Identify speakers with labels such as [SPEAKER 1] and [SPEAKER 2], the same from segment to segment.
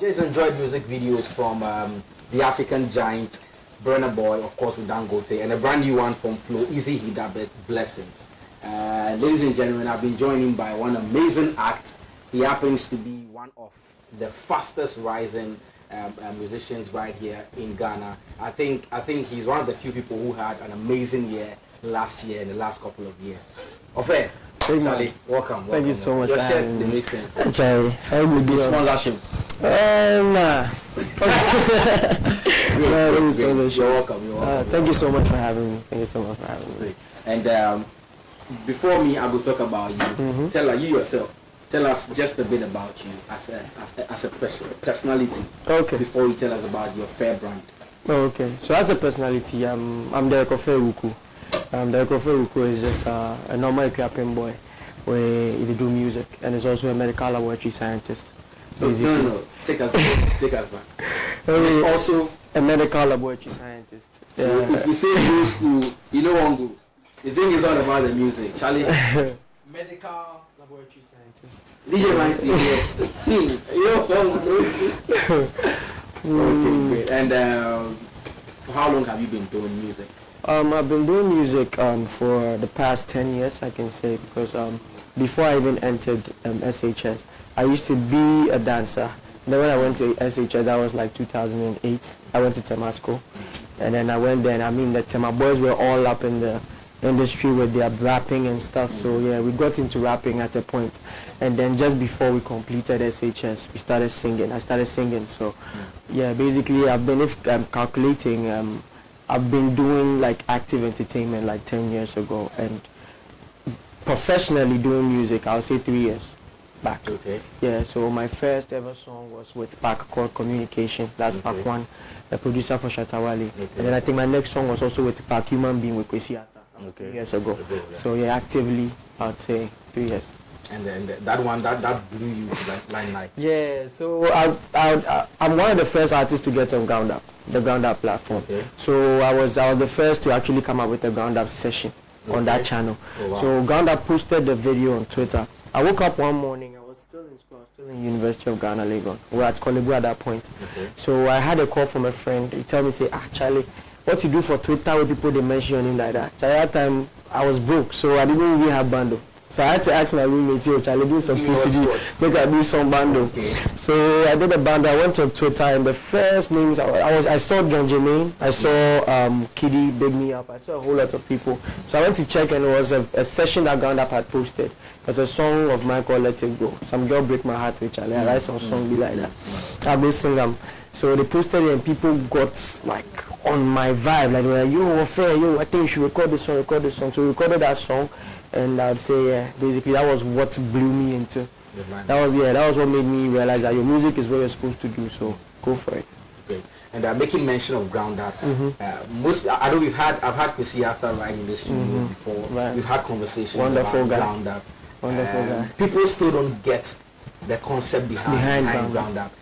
[SPEAKER 1] just enjoyed music videos from the African Giant, Burna Boy, of course with Dangote, and a brand new one from Flo, Easy Hida, Blessings. Ladies and gentlemen, I've been joined by one amazing act. He happens to be one of the fastest rising musicians right here in Ghana. I think he's one of the few people who had an amazing year last year and the last couple of years. Offei, Charlie, welcome.
[SPEAKER 2] Thank you so much.
[SPEAKER 1] Your shirts, they make sense.
[SPEAKER 2] Charlie, how would you
[SPEAKER 1] sponsorship?
[SPEAKER 2] Nah.
[SPEAKER 1] You're welcome.
[SPEAKER 2] Thank you so much for having me. Thank you so much for having me.
[SPEAKER 1] And before me, I will talk about you. Tell you yourself. Tell us just a bit about you as a personality.
[SPEAKER 2] Okay.
[SPEAKER 1] Before you tell us about your fair brand.
[SPEAKER 2] Oh, okay. So as a personality, I'm the Offei. The Kwaku is just a normal Ethiopian boy where he do music and is also a medical laboratory scientist. Basically.
[SPEAKER 1] No. Take us back. He's also
[SPEAKER 2] a medical laboratory scientist.
[SPEAKER 1] So if you say go school, you know one go. The thing is all about the music, Charlie. Medical laboratory scientist. DJ Mighty Okay, great. And for how long have you been doing music?
[SPEAKER 2] I've been doing music for the past 10 years, I can say, because before I even entered SHS, I used to be a dancer. Then when I went to SHS, that was like 2008. I went to Tema School, and then I went there, and I mean the Tema boys were all up in the industry with their rapping and stuff. So yeah, we got into rapping at a point, and then just before we completed SHS, we started singing. I started singing. So yeah, basically I've been, if I'm calculating, I've been doing like active entertainment like 10 years ago, and professionally doing music, I'll say 3 years back.
[SPEAKER 1] Okay.
[SPEAKER 2] Yeah, so my first ever song was with Pac called Communication. That's Pac One, the producer for Shatawale. Okay. And then I think my next song was also with Pac Human Being with Kwesiata. 3 years ago. So yeah, actively, I'd say 3 years.
[SPEAKER 1] And then that one that blew you to like limelight.
[SPEAKER 2] Yeah, so I'm one of the first artists to get on Ground Up, the Ground Up platform. Okay. So I was the first to actually come up with a Ground Up session on that channel. Oh, wow. So Ground Up posted the video on Twitter. I woke up one morning, I was still in school, I was still in University of Ghana, Legon. We were at Kolebu at that point. Okay. So I had a call from a friend. He told me, say, Charlie, what you do for Twitter with people they mention your name like that? So at that time I was broke, so I didn't even have bundle. So I had to ask my roommate, yo, Charlie, do some PCD, make I do some bundle. Okay. So I did a bundle. I went on Twitter, and the first names I saw John Jermaine, I saw Kiddy Big Me Up, I saw a whole lot of people. So I went to check, and it was a session that Ground Up had posted. It was a song of mine called Let It Go. Some girl break my heart with Charlie. I write some song be like that. I will sing them. So they posted it, and people got like on my vibe, like they were like, yo, Offei, yo, I think you should record this song. So we recorded that song. And I would say, yeah, basically that was what blew me into. That was what made me realize that your music is what you're supposed to do. So go for it.
[SPEAKER 1] Great. And making mention of Ground Up, I know I've had Kwesiata right in this studio before. Right. We've had conversations about Ground Up. Wonderful guy. People still don't get the concept behind Ground Up.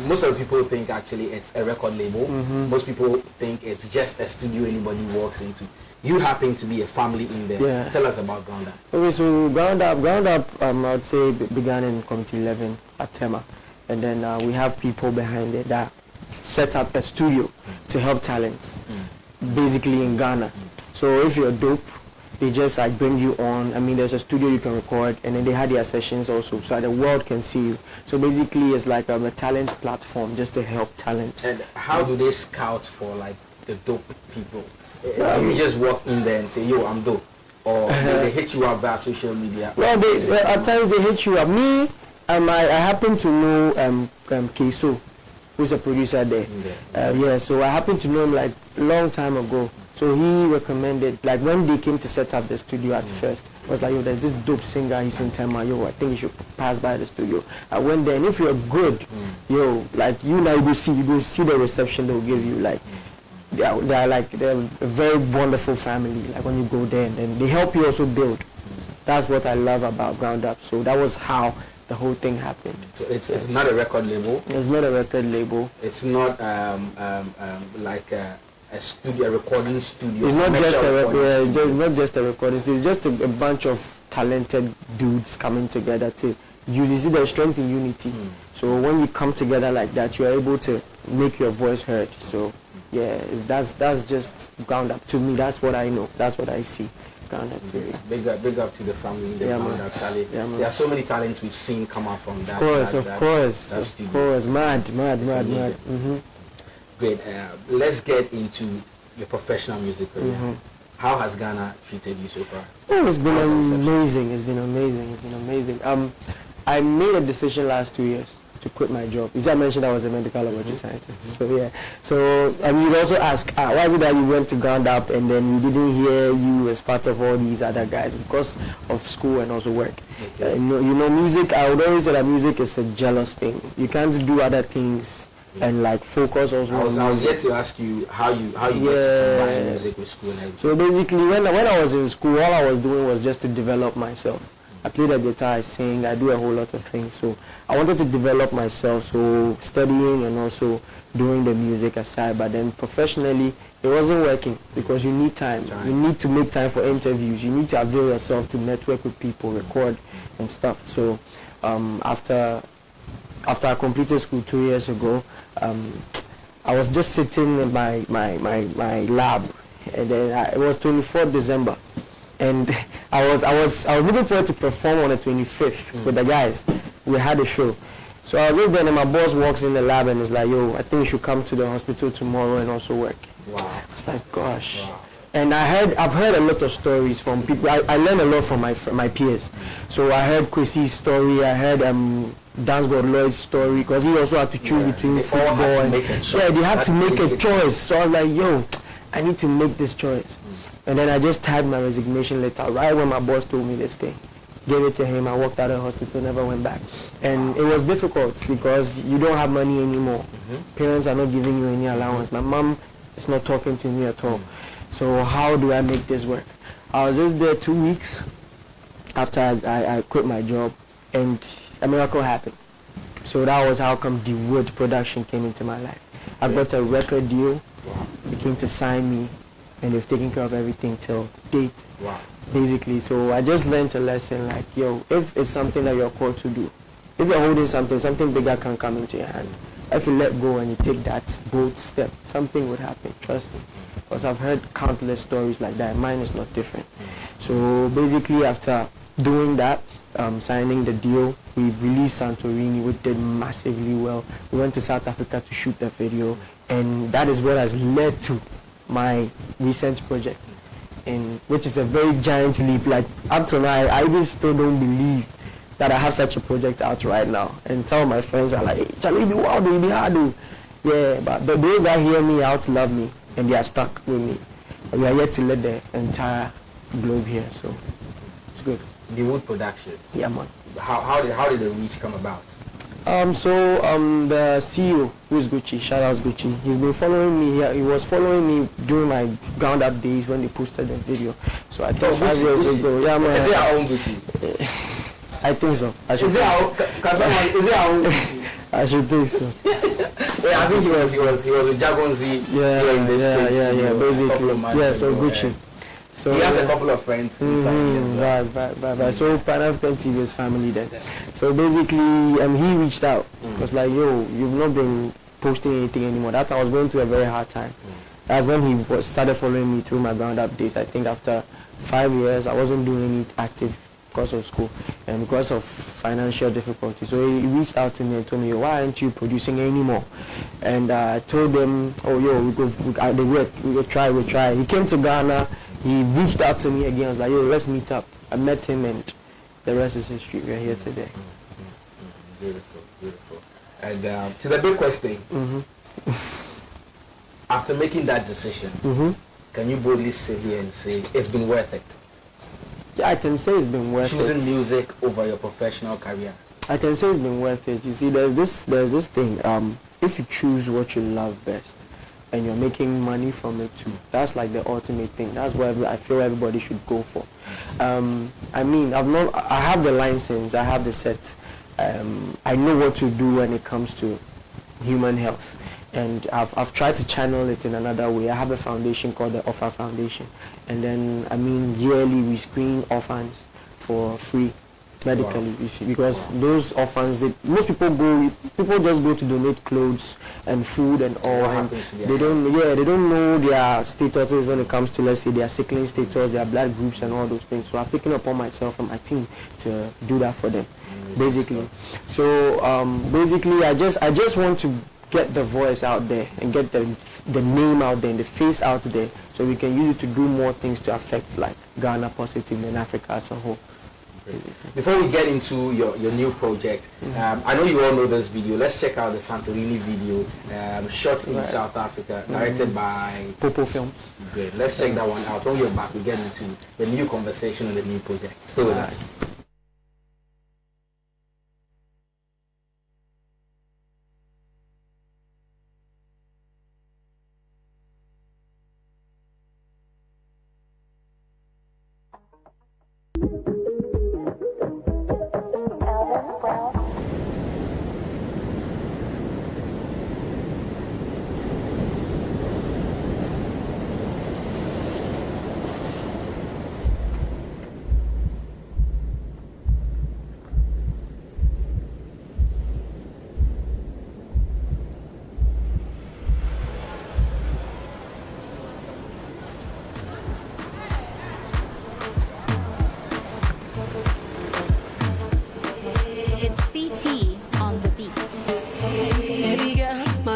[SPEAKER 1] Most of the people think actually it's a record label. Most people think it's just a studio anybody walks into. You happen to be a family in there. Yeah. Tell us about Ground Up.
[SPEAKER 2] Okay, so Ground Up, I would say began in Committee 11 at Tema, and then we have people behind it that set up a studio to help talents, basically in Ghana. So if you're dope, they just like bring you on. I mean, there's a studio you can record, and then they had their sessions also, so that the world can see you. So basically, it's like a talent platform just to help talent.
[SPEAKER 1] And how do they scout for like the dope people? Do you just walk in there and say, yo, I'm dope? Or they hit you up via social media?
[SPEAKER 2] Well, at times they hit you up. Me, I happen to know Keso, who's a producer there. Yeah, so I happen to know him like a long time ago. So he recommended, like when they came to set up the studio at first, I was like, yo, there's this dope singer, he's in Tema, yo, I think you should pass by the studio. I went there, and if you're good, yo, like you will see the reception they'll give you, like. They're a very wonderful family. Like when you go there, and they help you also build. That's what I love about Ground Up. So that was how the whole thing happened.
[SPEAKER 1] So it's not a record label.
[SPEAKER 2] It's not a record label.
[SPEAKER 1] It's not like a studio, a recording studio.
[SPEAKER 2] It's not just a record. It's not just a recording. It's just a bunch of talented dudes coming together to you see there's strength in unity. So when you come together like that, you're able to make your voice heard. So yeah, that's just ground up to me. That's what I know. That's what I see. Ground up to me.
[SPEAKER 1] Big up to the family in the ground up talent. There are so many talents we've seen come out from that.
[SPEAKER 2] Of course. Mad.
[SPEAKER 1] Great. Let's get into your professional music career. How has Ghana treated you so far?
[SPEAKER 2] Oh, it's been amazing. It's been amazing. I made a decision last 2 years to quit my job. As I mentioned, I was a medical laboratory scientist. So yeah. So and you'd also ask, why is it that you went to Ground Up and then we didn't hear you as part of all these other guys? Because of school and also work. Okay. You know, music. I would always say that music is a jealous thing. You can't do other things and like focus also.
[SPEAKER 1] I was yet to ask you how you get to combine music with school and everything.
[SPEAKER 2] So basically, when I was in school, all I was doing was just to develop myself. I play the guitar, I sing, I do a whole lot of things. So I wanted to develop myself, so studying and also doing the music aside. But then professionally, it wasn't working because you need time. You need to make time for interviews. You need to avail yourself to network with people, record and stuff. So after I completed school 2 years ago, I was just sitting in my lab, and then it was 24th December. And I was looking forward to perform on the 25th with the guys. We had a show. So I was just there and my boss walks in the lab and is like, yo, I think you should come to the hospital tomorrow and also work.
[SPEAKER 1] Wow.
[SPEAKER 2] It's like, gosh. Wow. And I've heard a lot of stories from people. I learned a lot from my peers. So I heard Kwesi's story, I heard Dance God Lloyd's story, because he also had to choose between football and they had to make a choice. So I was like, yo, I need to make this choice. And then I just typed my resignation letter right when my boss told me this thing. Gave it to him, I walked out of the hospital, never went back. And it was difficult because you don't have money anymore. Parents are not giving you any allowance. My mom is not talking to me at all. So how do I make this work? I was just there 2 weeks after I quit my job, and a miracle happened. So that was how come the Wood production came into my life. I got a record deal, they came to sign me, and they've taken care of everything till date.
[SPEAKER 1] Wow.
[SPEAKER 2] Basically, so I just learned a lesson like, yo, if it's something that you're called to do, if you're holding something bigger can come into your hand. If you let go and you take that bold step, something would happen, trust me. Because I've heard countless stories like that, mine is not different. So basically after doing that, signing the deal, we released Santorini, which did massively well. We went to South Africa to shoot the video, and that is what has led to my recent project, and which is a very giant leap. Like up to now, I even still don't believe that I have such a project out right now. And some of my friends are like, hey, Charlie, be wild, be hard. Yeah, but those that hear me out love me, and they are stuck with me. And we are yet to let the entire globe hear, so it's good.
[SPEAKER 1] The Wood Productions.
[SPEAKER 2] Yeah, man.
[SPEAKER 1] How did the reach come about?
[SPEAKER 2] The CEO, who is Gucci, shout out Gucci, he's been following me here. He was following me during my Ground Up days when they posted the video. So I thought 5 years ago, yeah, man.
[SPEAKER 1] Is it our own Gucci?
[SPEAKER 2] I think so.
[SPEAKER 1] Is it our own Gucci?
[SPEAKER 2] I should think so.
[SPEAKER 1] Yeah, I think he was with Jagonzi here in this stage.
[SPEAKER 2] Basically. Yeah, so Gucci.
[SPEAKER 1] So he has a couple of friends inside here.
[SPEAKER 2] Right. So Pan-African TV is family then. So basically, he reached out. Was like, yo, you've not been posting anything anymore. That's I was going through a very hard time. That's when he started following me through my Ground Up days. I think after 5 years, I wasn't doing any active because of school and because of financial difficulty. So he reached out to me and told me, why aren't you producing anymore? And I told him, oh, yo, we go try. He came to Ghana. He reached out to me again. I was like, yo, let's meet up. I met him, and the rest is history. We're here today.
[SPEAKER 1] Beautiful. And to the big question, after making that decision, can you boldly sit here and say it's been worth it?
[SPEAKER 2] Yeah, I can say it's been worth
[SPEAKER 1] Choosing music over your professional career.
[SPEAKER 2] I can say it's been worth it. You see, there's this thing. If you choose what you love best, and you're making money from it too, that's like the ultimate thing. That's what I feel everybody should go for. I have the license, I have the set. I know what to do when it comes to human health, and I've tried to channel it in another way. I have a foundation called the Offei Foundation, and then yearly we screen orphans for free. medically. You see, because those orphans, most people just go to donate clothes and food and all, and they don't know their statuses when it comes to, let's say, their sickling status, their blood groups and all those things. So I've taken upon myself and my team to do that for them, basically. So basically I just want to get the voice out there and get the name out there and the face out there, so we can use it to do more things to affect like Ghana positively and Africa as a whole.
[SPEAKER 1] Before we get into your new project, I know you all know this video. Let's check out the Santorini video, shot in South Africa, directed by
[SPEAKER 2] Popo Films.
[SPEAKER 1] Great. Let's check that one out. When we're back, we get into the new conversation on the new project. Stay with us.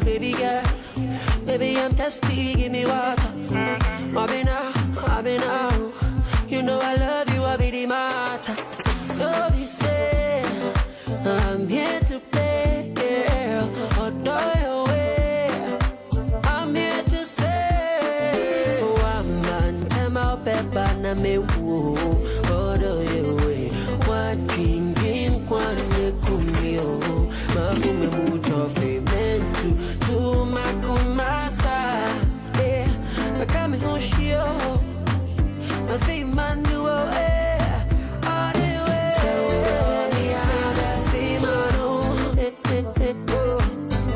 [SPEAKER 3] Baby girl, baby I'm thirsty, give me water. I've been out. You know I love you, I'll be the matter. No, he said, I'm here to play, girl. Adore your way. I'm here to stay. Oh, I'm on time, I'll bet by me woo. Adore your way. What king, kwane kumio. Makume muto fe mentu. To my kumasa. Yeah, makame hoshio. My Fi Mano, eh, all the way. So me have Fi Mano,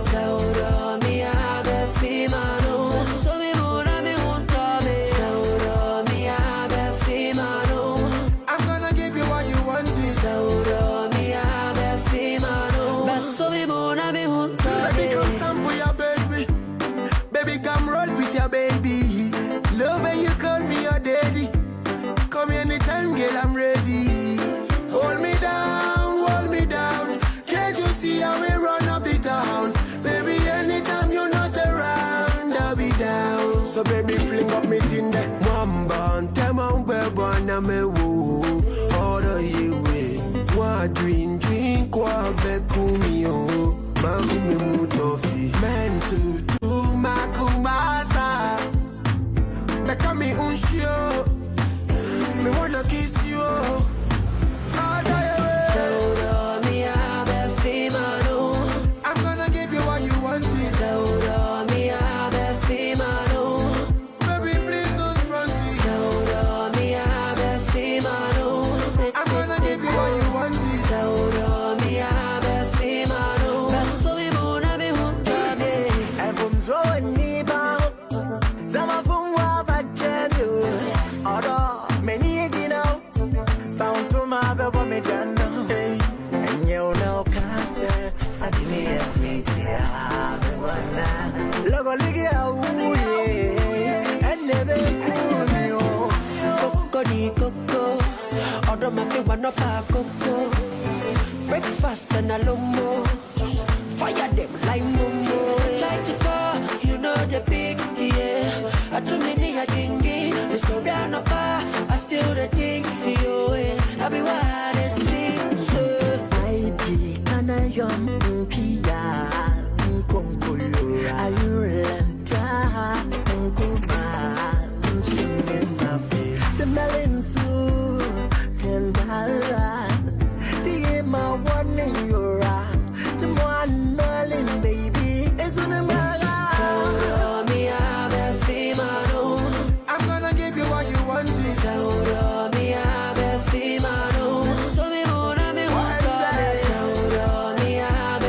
[SPEAKER 3] so me have Fi Mano. So me muna me hunta me. So me have Fi Mano.
[SPEAKER 4] I'm gonna give you what you want.
[SPEAKER 3] So me have Fi Mano. But so me muna me hunta me.
[SPEAKER 4] Baby, come sample your baby. Baby, come roll with your baby. Love when you call me your daddy. Come anytime, girl, I'm ready. Hold me down. Can't you see how we run up the town? Baby, anytime you're not around, I'll be down. So baby, fling up me tinder. Mamba, tell my baby, I'm a woo. Order you way. One drink, kwa bekumio. Makumi mutofi. Man to makumasa. Bekami unshio. Me wanna kiss you.
[SPEAKER 3] So me have Fi Mano.
[SPEAKER 4] I'm gonna give you what you want.
[SPEAKER 3] So me have Fi Mano.
[SPEAKER 4] Baby, please don't front it.
[SPEAKER 3] So me have Fi Mano.
[SPEAKER 4] I'm gonna give you what you want.
[SPEAKER 3] So me have Fi Mano. Baso mi muna mi hunta me.
[SPEAKER 5] Ebumzo niba. Zama fungwa vachelu. Odo many now. Found to my baby me jano. And you know cancer. I didn't hear me. Logo ligi auye. And never cool.
[SPEAKER 3] Coco di coco. Odo ma fi wana pa coco. Breakfast and a lomo. Fire them like momo. Try to call, you know the big, yeah. I too many a dingy. It's so down a bar, I still the thing, yo, yeah. I be wild and sing, so.
[SPEAKER 5] I be kana yom pia konkolo ayurenta kuma the melinsu kendala the ma one yora the one merlin baby is on the mala.
[SPEAKER 3] So me have Fi Mano.
[SPEAKER 4] I'm gonna give you what you want.
[SPEAKER 3] So me have Fi Mano. So me muna me hunta me. So me have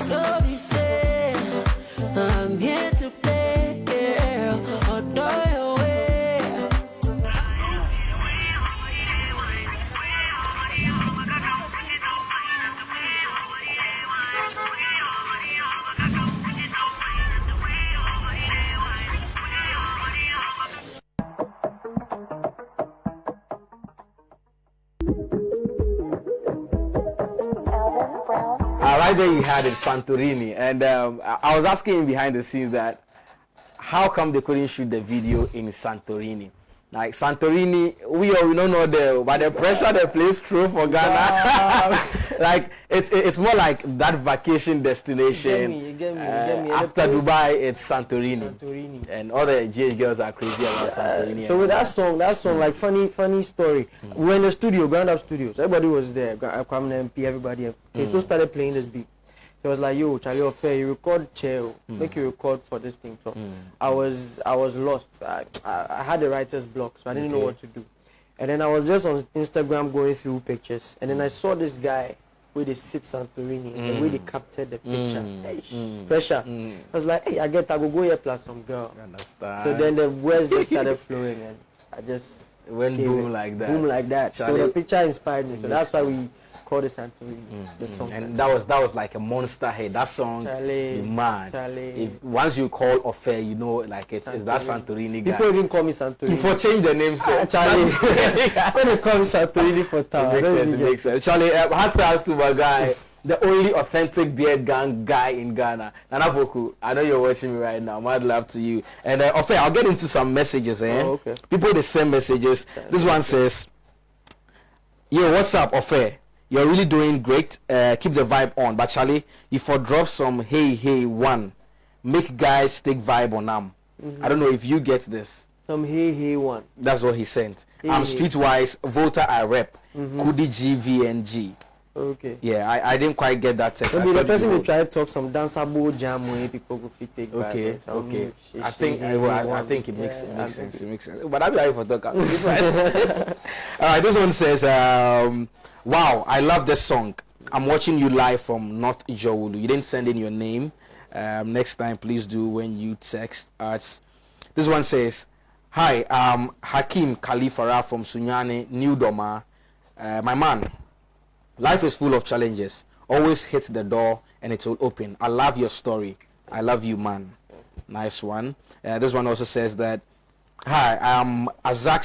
[SPEAKER 3] No, be say I'm here to play, girl. Although your way.
[SPEAKER 1] Right there you had it, Santorini, and I was asking him behind the scenes that how come they couldn't shoot the video in Santorini? Like Santorini, we don't know but the pressure the place through for Ghana. Like it's more like that vacation destination.
[SPEAKER 2] You get me.
[SPEAKER 1] After Dubai, it's Santorini. And all the GH girls are crazy about Santorini.
[SPEAKER 2] So with that song, like funny story. We were in the studio, Ground Up Studios. Everybody was there. Kwame MP, everybody. They still started playing this beat. He was like, yo, Charlie Offei, you record chill, make you record for this thing. So I was lost. I had a writer's block, so I didn't know what to do. And then I was just on Instagram going through pictures, and then I saw this guy where they sit Santorini, and the way they captured the picture. Pressure. I was like, hey, I go here plus some girl.
[SPEAKER 1] Understand.
[SPEAKER 2] So then the words just started flowing, and I just
[SPEAKER 1] went boom like that.
[SPEAKER 2] Boom like that.
[SPEAKER 1] Charlie,
[SPEAKER 2] so the picture inspired me. So that's why we called it Santorini. The song.
[SPEAKER 1] And that was like a monster hit. That song,
[SPEAKER 2] Charlie,
[SPEAKER 1] man. If once you call Offei, you know, like it's that Santorini guy.
[SPEAKER 2] People even call me Santorini.
[SPEAKER 1] Before change the name,
[SPEAKER 2] Charlie. When they call me Santorini for town,
[SPEAKER 1] it makes sense. Charlie, hats off to my guy, the only authentic beard gang guy in Ghana. Nana Boku, I know you're watching me right now. Mad love to you. And Offei, I'll get into some messages.
[SPEAKER 2] Okay.
[SPEAKER 1] People they send messages. This one says, "Yo, what's up, Offei? You're really doing great. Keep the vibe on. But Charlie, if I drop some hey one, make guys take vibe on them. I don't know if you get this.
[SPEAKER 2] Some hey one.
[SPEAKER 1] That's what he sent.
[SPEAKER 2] Hey,
[SPEAKER 1] I'm streetwise voter. I rep. Kudi GVNG.
[SPEAKER 2] Okay.
[SPEAKER 1] Yeah, I didn't quite get that text.
[SPEAKER 2] Maybe the person will try to talk some danceable jam where people go fit take vibe.
[SPEAKER 1] Okay. I think it makes sense. It makes sense. But I'll be here for talk. All right. This one says, wow, I love this song. I'm watching you live from North Ijowulu. You didn't send in your name. Next time, please do when you text us. This one says, hi, I'm Hakim Khalifara from Sunyani, New Doma. My man, life is full of challenges. Always hit the door and it will open. I love your story. I love you, man. Nice one. This one also says that, hi, I'm Azak